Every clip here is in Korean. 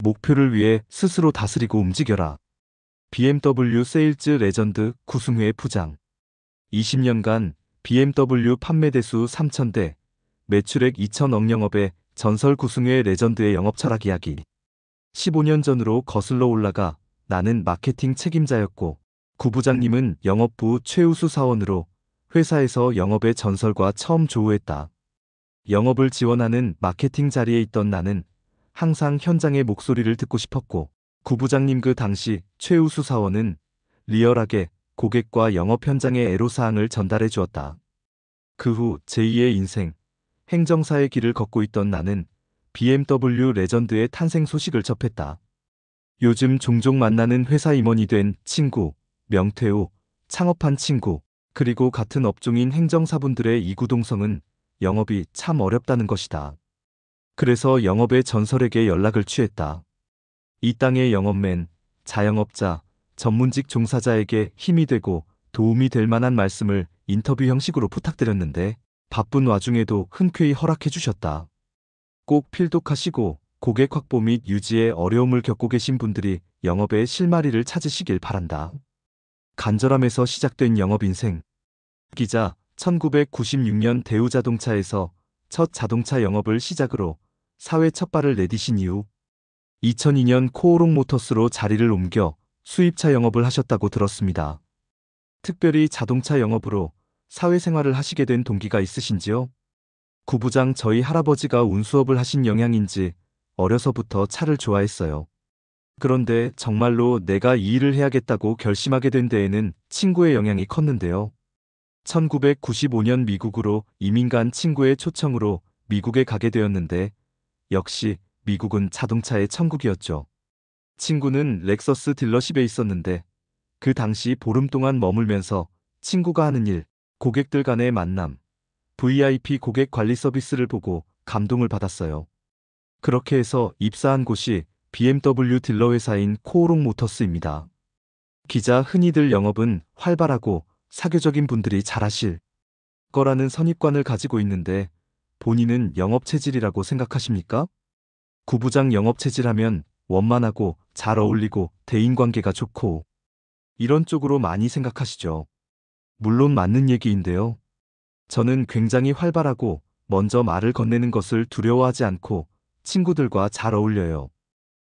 목표를 위해 스스로 다스리고 움직여라. BMW 세일즈 레전드 구승회 부장. 20년간 BMW 판매 대수 3,000대, 매출액 2,000억 영업의 전설 구승회 레전드의 영업 철학 이야기. 15년 전으로 거슬러 올라가 나는 마케팅 책임자였고 구 부장님은 영업부 최우수 사원으로 회사에서 영업의 전설과 처음 조우했다. 영업을 지원하는 마케팅 자리에 있던 나는 항상 현장의 목소리를 듣고 싶었고 구 부장님 그 당시 최우수 사원은 리얼하게 고객과 영업 현장의 애로사항을 전달해 주었다. 그 후 제2의 인생, 행정사의 길을 걷고 있던 나는 BMW 레전드의 탄생 소식을 접했다. 요즘 종종 만나는 회사 임원이 된 친구, 명퇴 후 창업한 친구, 그리고 같은 업종인 행정사분들의 이구동성은 영업이 참 어렵다는 것이다. 그래서 영업의 전설에게 연락을 취했다. 이 땅의 영업맨, 자영업자, 전문직 종사자에게 힘이 되고 도움이 될 만한 말씀을 인터뷰 형식으로 부탁드렸는데 바쁜 와중에도 흔쾌히 허락해 주셨다. 꼭 필독하시고 고객 확보 및 유지에 어려움을 겪고 계신 분들이 영업의 실마리를 찾으시길 바란다. 간절함에서 시작된 영업 인생. 기자, 1996년 대우자동차에서 첫 자동차 영업을 시작으로 사회 첫 발을 내디신 이후 2002년 코오롱 모터스로 자리를 옮겨 수입차 영업을 하셨다고 들었습니다. 특별히 자동차 영업으로 사회생활을 하시게 된 동기가 있으신지요? 구 부장 저희 할아버지가 운수업을 하신 영향인지 어려서부터 차를 좋아했어요. 그런데 정말로 내가 이 일을 해야겠다고 결심하게 된 데에는 친구의 영향이 컸는데요. 1995년 미국으로 이민 간 친구의 초청으로 미국에 가게 되었는데 역시 미국은 자동차의 천국이었죠. 친구는 렉서스 딜러십에 있었는데 그 당시 보름 동안 머물면서 친구가 하는 일, 고객들 간의 만남, VIP 고객 관리 서비스를 보고 감동을 받았어요. 그렇게 해서 입사한 곳이 BMW 딜러 회사인 코오롱 모터스입니다. 기자, 흔히들 영업은 활발하고 사교적인 분들이 잘하실 거라는 선입관을 가지고 있는데 본인은 영업 체질이라고 생각하십니까? 구 부장 영업 체질하면 원만하고 잘 어울리고 대인관계가 좋고 이런 쪽으로 많이 생각하시죠. 물론 맞는 얘기인데요. 저는 굉장히 활발하고 먼저 말을 건네는 것을 두려워하지 않고 친구들과 잘 어울려요.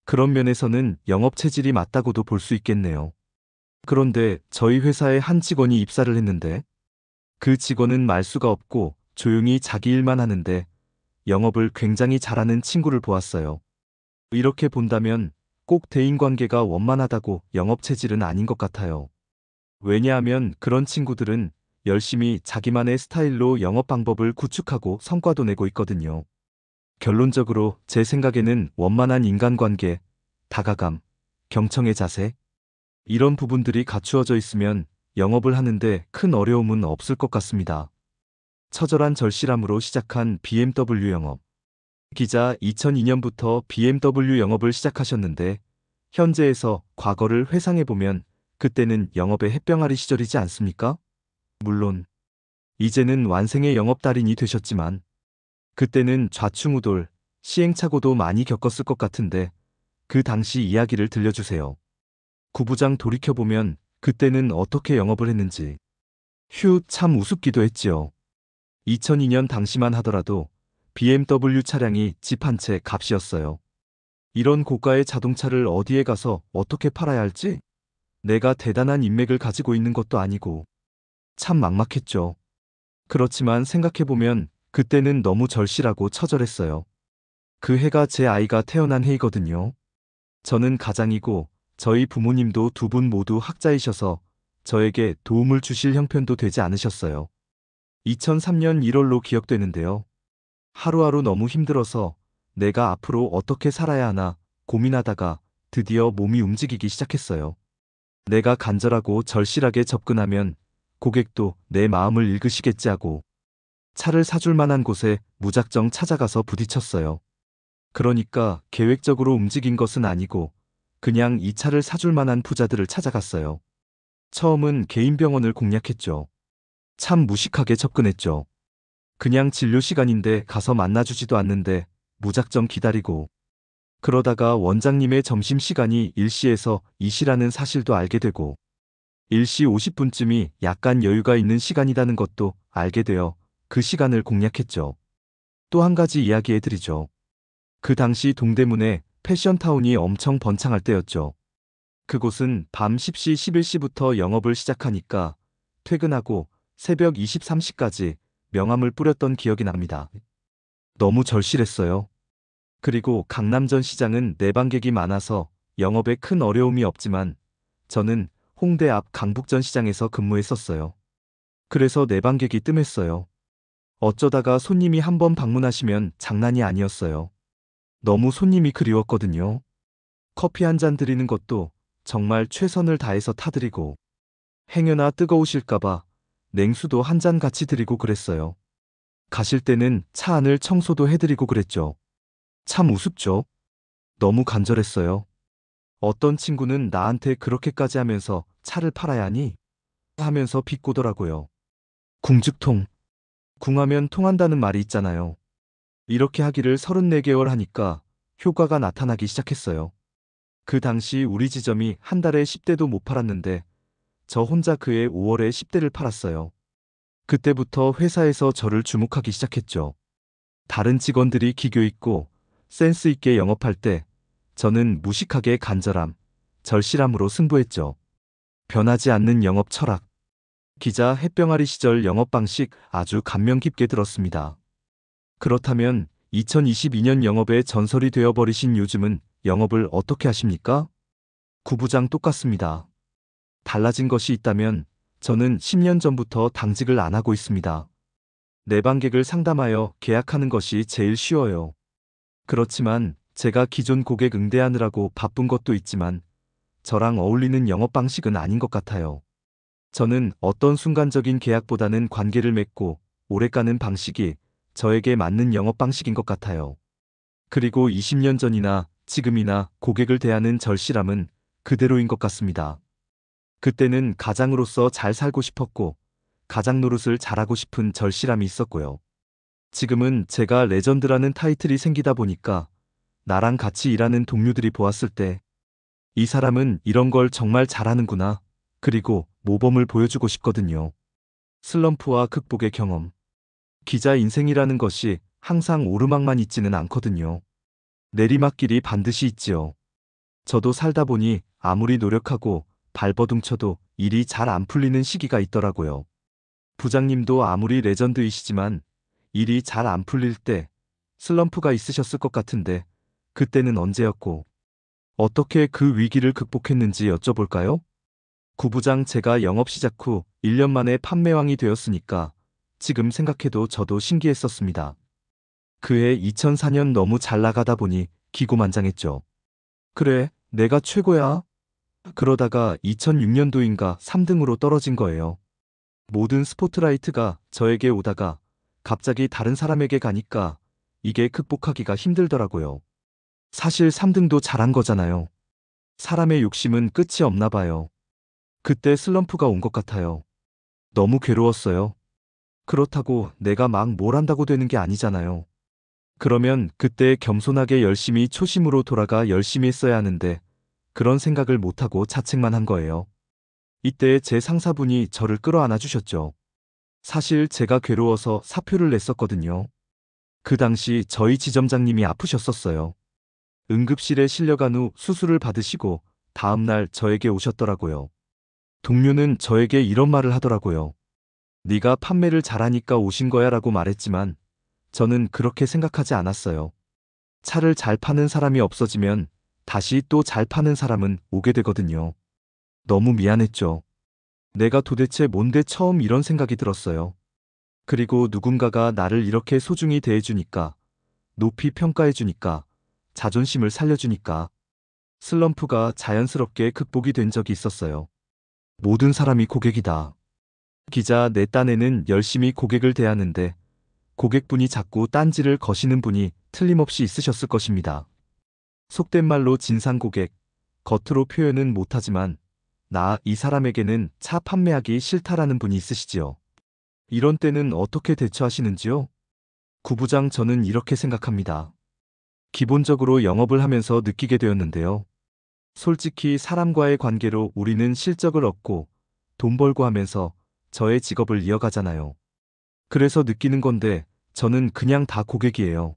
그런 면에서는 영업 체질이 맞다고도 볼 수 있겠네요. 그런데 저희 회사에 한 직원이 입사를 했는데 그 직원은 말수가 없고 조용히 자기 일만 하는데 영업을 굉장히 잘하는 친구를 보았어요. 이렇게 본다면 꼭 대인관계가 원만하다고 영업 체질은 아닌 것 같아요. 왜냐하면 그런 친구들은 열심히 자기만의 스타일로 영업 방법을 구축하고 성과도 내고 있거든요. 결론적으로 제 생각에는 원만한 인간관계, 다가감, 경청의 자세, 이런 부분들이 갖추어져 있으면 영업을 하는데 큰 어려움은 없을 것 같습니다. 처절한 절실함으로 시작한 BMW 영업. 기자, 2002년부터 BMW 영업을 시작하셨는데 현재에서 과거를 회상해보면 그때는 영업의 햇병아리 시절이지 않습니까? 물론 이제는 완생의 영업 달인이 되셨지만 그때는 좌충우돌, 시행착오도 많이 겪었을 것 같은데 그 당시 이야기를 들려주세요. 구 부장 돌이켜보면 그때는 어떻게 영업을 했는지. 휴, 참 우습기도 했지요. 2002년 당시만 하더라도 BMW 차량이 집 한 채 값이었어요. 이런 고가의 자동차를 어디에 가서 어떻게 팔아야 할지? 내가 대단한 인맥을 가지고 있는 것도 아니고 참 막막했죠. 그렇지만 생각해보면 그때는 너무 절실하고 처절했어요. 그 해가 제 아이가 태어난 해이거든요. 저는 가장이고 저희 부모님도 두 분 모두 학자이셔서 저에게 도움을 주실 형편도 되지 않으셨어요. 2003년 1월로 기억되는데요. 하루하루 너무 힘들어서 내가 앞으로 어떻게 살아야 하나 고민하다가 드디어 몸이 움직이기 시작했어요. 내가 간절하고 절실하게 접근하면 고객도 내 마음을 읽으시겠지 하고 차를 사줄 만한 곳에 무작정 찾아가서 부딪혔어요. 그러니까 계획적으로 움직인 것은 아니고 그냥 이 차를 사줄 만한 부자들을 찾아갔어요. 처음은 개인 병원을 공략했죠. 참 무식하게 접근했죠. 그냥 진료 시간인데 가서 만나주지도 않는데 무작정 기다리고 그러다가 원장님의 점심시간이 1시에서 2시라는 사실도 알게 되고 1시 50분쯤이 약간 여유가 있는 시간이라는 것도 알게 되어 그 시간을 공략했죠. 또 한 가지 이야기해드리죠. 그 당시 동대문에 패션타운이 엄청 번창할 때였죠. 그곳은 밤 10시, 11시부터 영업을 시작하니까 퇴근하고 새벽 23시까지 명함을 뿌렸던 기억이 납니다. 너무 절실했어요. 그리고 강남전 시장은 내방객이 많아서 영업에 큰 어려움이 없지만 저는 홍대 앞 강북전 시장에서 근무했었어요. 그래서 내방객이 뜸했어요. 어쩌다가 손님이 한 번 방문하시면 장난이 아니었어요. 너무 손님이 그리웠거든요. 커피 한 잔 드리는 것도 정말 최선을 다해서 타드리고 행여나 뜨거우실까봐 냉수도 한 잔 같이 드리고 그랬어요. 가실 때는 차 안을 청소도 해드리고 그랬죠. 참 우습죠? 너무 간절했어요. 어떤 친구는 나한테 그렇게까지 하면서 차를 팔아야 하니? 하면서 비꼬더라고요. 궁즉통. 궁하면 통한다는 말이 있잖아요. 이렇게 하기를 34개월 하니까 효과가 나타나기 시작했어요. 그 당시 우리 지점이 한 달에 10대도 못 팔았는데 저 혼자 그해 5월에 10대를 팔았어요. 그때부터 회사에서 저를 주목하기 시작했죠. 다른 직원들이 기교 있고 센스 있게 영업할 때 저는 무식하게 간절함, 절실함으로 승부했죠. 변하지 않는 영업 철학. 기자 햇병아리 시절 영업 방식 아주 감명 깊게 들었습니다. 그렇다면 2022년 영업의 전설이 되어버리신 요즘은 영업을 어떻게 하십니까? 구부장 똑같습니다. 달라진 것이 있다면 저는 10년 전부터 당직을 안 하고 있습니다. 내방객을 상담하여 계약하는 것이 제일 쉬워요. 그렇지만 제가 기존 고객 응대하느라고 바쁜 것도 있지만 저랑 어울리는 영업 방식은 아닌 것 같아요. 저는 어떤 순간적인 계약보다는 관계를 맺고 오래가는 방식이 저에게 맞는 영업 방식인 것 같아요. 그리고 20년 전이나 지금이나 고객을 대하는 절실함은 그대로인 것 같습니다. 그때는 가장으로서 잘 살고 싶었고 가장 노릇을 잘하고 싶은 절실함이 있었고요. 지금은 제가 레전드라는 타이틀이 생기다 보니까 나랑 같이 일하는 동료들이 보았을 때 이 사람은 이런 걸 정말 잘하는구나. 그리고 모범을 보여주고 싶거든요. 슬럼프와 극복의 경험. 기자 인생이라는 것이 항상 오르막만 있지는 않거든요. 내리막길이 반드시 있지요. 저도 살다 보니 아무리 노력하고 발버둥쳐도 일이 잘 안 풀리는 시기가 있더라고요. 부장님도 아무리 레전드이시지만 일이 잘 안 풀릴 때 슬럼프가 있으셨을 것 같은데 그때는 언제였고 어떻게 그 위기를 극복했는지 여쭤볼까요? 구부장 제가 영업 시작 후 1년 만에 판매왕이 되었으니까 지금 생각해도 저도 신기했었습니다. 그해 2004년 너무 잘 나가다 보니 기고만장했죠. 그래, 내가 최고야. 그러다가 2006년도인가 3등으로 떨어진 거예요. 모든 스포트라이트가 저에게 오다가 갑자기 다른 사람에게 가니까 이게 극복하기가 힘들더라고요. 사실 3등도 잘한 거잖아요. 사람의 욕심은 끝이 없나 봐요. 그때 슬럼프가 온 것 같아요. 너무 괴로웠어요. 그렇다고 내가 막 뭘 한다고 되는 게 아니잖아요. 그러면 그때 겸손하게 열심히 초심으로 돌아가 열심히 했어야 하는데 그런 생각을 못하고 자책만 한 거예요. 이때 제 상사분이 저를 끌어안아 주셨죠. 사실 제가 괴로워서 사표를 냈었거든요. 그 당시 저희 지점장님이 아프셨었어요. 응급실에 실려간 후 수술을 받으시고 다음날 저에게 오셨더라고요. 동료는 저에게 이런 말을 하더라고요. 네가 판매를 잘하니까 오신 거야 라고 말했지만 저는 그렇게 생각하지 않았어요. 차를 잘 파는 사람이 없어지면 다시 또 잘 파는 사람은 오게 되거든요. 너무 미안했죠. 내가 도대체 뭔데 처음 이런 생각이 들었어요. 그리고 누군가가 나를 이렇게 소중히 대해주니까, 높이 평가해주니까, 자존심을 살려주니까 슬럼프가 자연스럽게 극복이 된 적이 있었어요. 모든 사람이 고객이다. 기자 내 딴에는 열심히 고객을 대하는데 고객분이 자꾸 딴지를 거시는 분이 틀림없이 있으셨을 것입니다. 속된 말로 진상 고객, 겉으로 표현은 못하지만 나 이 사람에게는 차 판매하기 싫다라는 분이 있으시지요. 이런 때는 어떻게 대처하시는지요? 구부장 저는 이렇게 생각합니다. 기본적으로 영업을 하면서 느끼게 되었는데요. 솔직히 사람과의 관계로 우리는 실적을 얻고 돈 벌고 하면서 저의 직업을 이어가잖아요. 그래서 느끼는 건데 저는 그냥 다 고객이에요.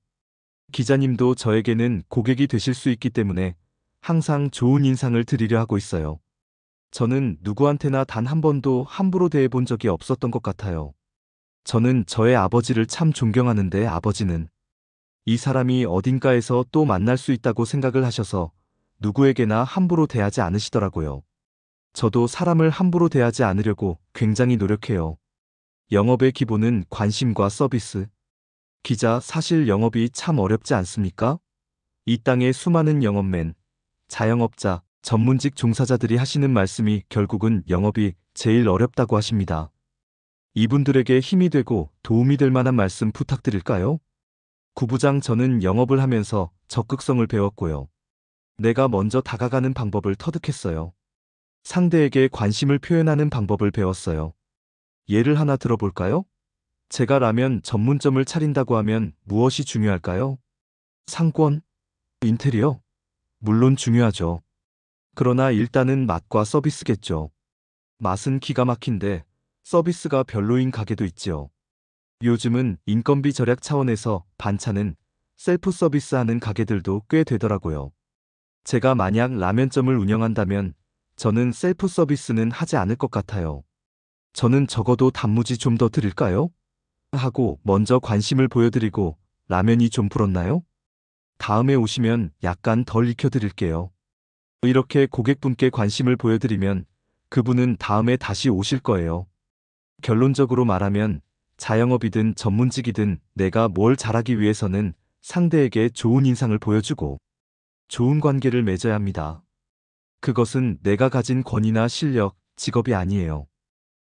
기자님도 저에게는 고객이 되실 수 있기 때문에 항상 좋은 인상을 드리려 하고 있어요. 저는 누구한테나 단 한 번도 함부로 대해 본 적이 없었던 것 같아요. 저는 저의 아버지를 참 존경하는데 아버지는 이 사람이 어딘가에서 또 만날 수 있다고 생각을 하셔서 누구에게나 함부로 대하지 않으시더라고요. 저도 사람을 함부로 대하지 않으려고 굉장히 노력해요. 영업의 기본은 관심과 서비스. 기자, 사실 영업이 참 어렵지 않습니까? 이 땅의 수많은 영업맨, 자영업자, 전문직 종사자들이 하시는 말씀이 결국은 영업이 제일 어렵다고 하십니다. 이분들에게 힘이 되고 도움이 될 만한 말씀 부탁드릴까요? 구부장, 저는 영업을 하면서 적극성을 배웠고요. 내가 먼저 다가가는 방법을 터득했어요. 상대에게 관심을 표현하는 방법을 배웠어요. 예를 하나 들어볼까요? 제가 라면 전문점을 차린다고 하면 무엇이 중요할까요? 상권? 인테리어? 물론 중요하죠. 그러나 일단은 맛과 서비스겠죠. 맛은 기가 막힌데 서비스가 별로인 가게도 있지요. 요즘은 인건비 절약 차원에서 반찬은 셀프 서비스하는 가게들도 꽤 되더라고요. 제가 만약 라면점을 운영한다면 저는 셀프 서비스는 하지 않을 것 같아요. 저는 적어도 단무지 좀 더 드릴까요? 하고 먼저 관심을 보여드리고 라면이 좀 불었나요? 다음에 오시면 약간 덜 익혀드릴게요. 이렇게 고객분께 관심을 보여드리면 그분은 다음에 다시 오실 거예요. 결론적으로 말하면 자영업이든 전문직이든 내가 뭘 잘하기 위해서는 상대에게 좋은 인상을 보여주고 좋은 관계를 맺어야 합니다. 그것은 내가 가진 권위나 실력, 직업이 아니에요.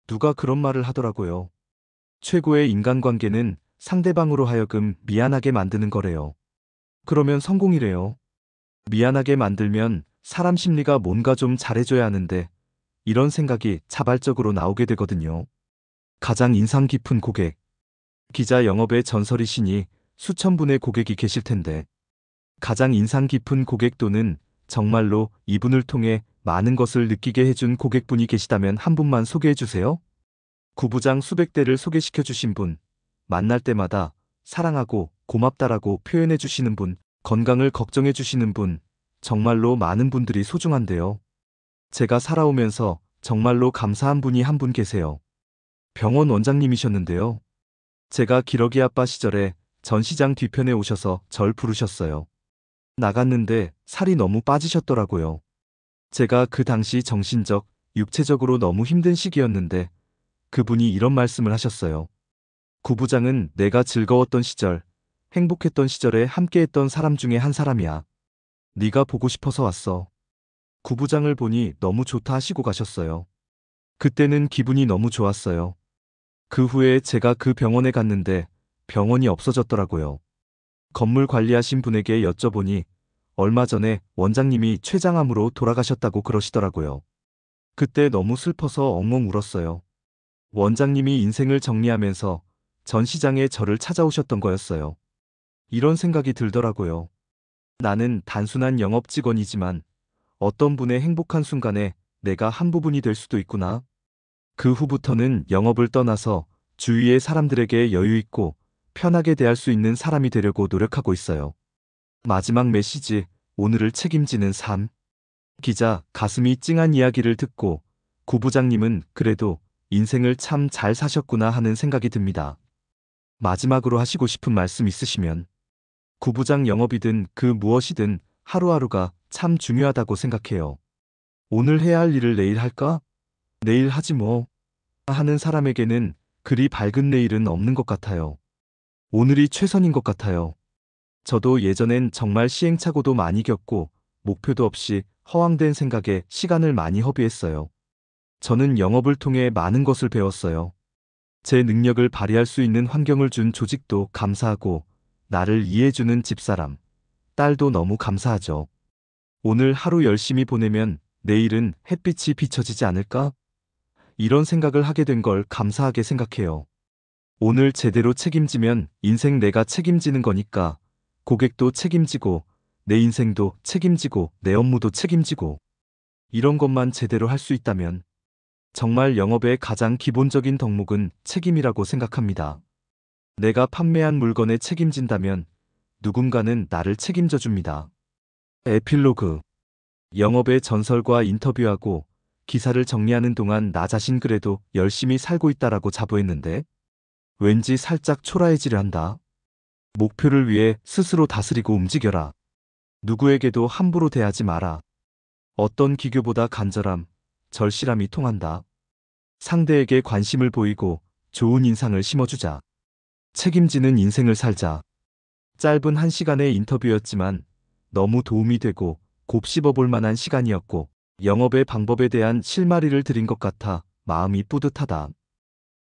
누가 그런 말을 하더라고요. 최고의 인간관계는 상대방으로 하여금 미안하게 만드는 거래요. 그러면 성공이래요. 미안하게 만들면 사람 심리가 뭔가 좀 잘해줘야 하는데 이런 생각이 자발적으로 나오게 되거든요. 가장 인상 깊은 고객. 기자, 영업의 전설이시니 수천 분의 고객이 계실 텐데 가장 인상 깊은 고객 또는 정말로 이분을 통해 많은 것을 느끼게 해준 고객분이 계시다면 한 분만 소개해 주세요. 구부장, 수백 대를 소개시켜 주신 분, 만날 때마다 사랑하고 고맙다라고 표현해 주시는 분, 건강을 걱정해 주시는 분, 정말로 많은 분들이 소중한데요. 제가 살아오면서 정말로 감사한 분이 한 분 계세요. 병원 원장님이셨는데요. 제가 기러기 아빠 시절에 전시장 뒤편에 오셔서 절 부르셨어요. 나갔는데 살이 너무 빠지셨더라고요. 제가 그 당시 정신적, 육체적으로 너무 힘든 시기였는데 그분이 이런 말씀을 하셨어요. 구부장은 내가 즐거웠던 시절, 행복했던 시절에 함께했던 사람 중에 한 사람이야. 네가 보고 싶어서 왔어. 구부장을 보니 너무 좋다 하시고 가셨어요. 그때는 기분이 너무 좋았어요. 그 후에 제가 그 병원에 갔는데 병원이 없어졌더라고요. 건물 관리하신 분에게 여쭤보니 얼마 전에 원장님이 췌장암으로 돌아가셨다고 그러시더라고요. 그때 너무 슬퍼서 엉엉 울었어요. 원장님이 인생을 정리하면서 전시장에 저를 찾아오셨던 거였어요. 이런 생각이 들더라고요. 나는 단순한 영업 직원이지만 어떤 분의 행복한 순간에 내가 한 부분이 될 수도 있구나. 그 후부터는 영업을 떠나서 주위의 사람들에게 여유 있고 편하게 대할 수 있는 사람이 되려고 노력하고 있어요. 마지막 메시지, 오늘을 책임지는 삶. 기자, 가슴이 찡한 이야기를 듣고 구부장님은 그래도 인생을 참 잘 사셨구나 하는 생각이 듭니다. 마지막으로 하시고 싶은 말씀 있으시면. 구부장, 영업이든 그 무엇이든 하루하루가 참 중요하다고 생각해요. 오늘 해야 할 일을 내일 할까? 내일 하지 뭐. 하는 사람에게는 그리 밝은 내일은 없는 것 같아요. 오늘이 최선인 것 같아요. 저도 예전엔 정말 시행착오도 많이 겪고 목표도 없이 허황된 생각에 시간을 많이 허비했어요. 저는 영업을 통해 많은 것을 배웠어요. 제 능력을 발휘할 수 있는 환경을 준 조직도 감사하고 나를 이해해주는 집사람, 딸도 너무 감사하죠. 오늘 하루 열심히 보내면 내일은 햇빛이 비춰지지 않을까? 이런 생각을 하게 된 걸 감사하게 생각해요. 오늘 제대로 책임지면 인생 내가 책임지는 거니까 고객도 책임지고, 내 인생도 책임지고, 내 업무도 책임지고. 이런 것만 제대로 할 수 있다면 정말 영업의 가장 기본적인 덕목은 책임이라고 생각합니다. 내가 판매한 물건에 책임진다면 누군가는 나를 책임져 줍니다. 에필로그. 영업의 전설과 인터뷰하고 기사를 정리하는 동안 나 자신 그래도 열심히 살고 있다라고 자부했는데 왠지 살짝 초라해지려 한다. 목표를 위해 스스로 다스리고 움직여라. 누구에게도 함부로 대하지 마라. 어떤 기교보다 간절함, 절실함이 통한다. 상대에게 관심을 보이고 좋은 인상을 심어주자. 책임지는 인생을 살자. 짧은 1시간의 인터뷰였지만 너무 도움이 되고 곱씹어 볼 만한 시간이었고 영업의 방법에 대한 실마리를 드린 것 같아 마음이 뿌듯하다.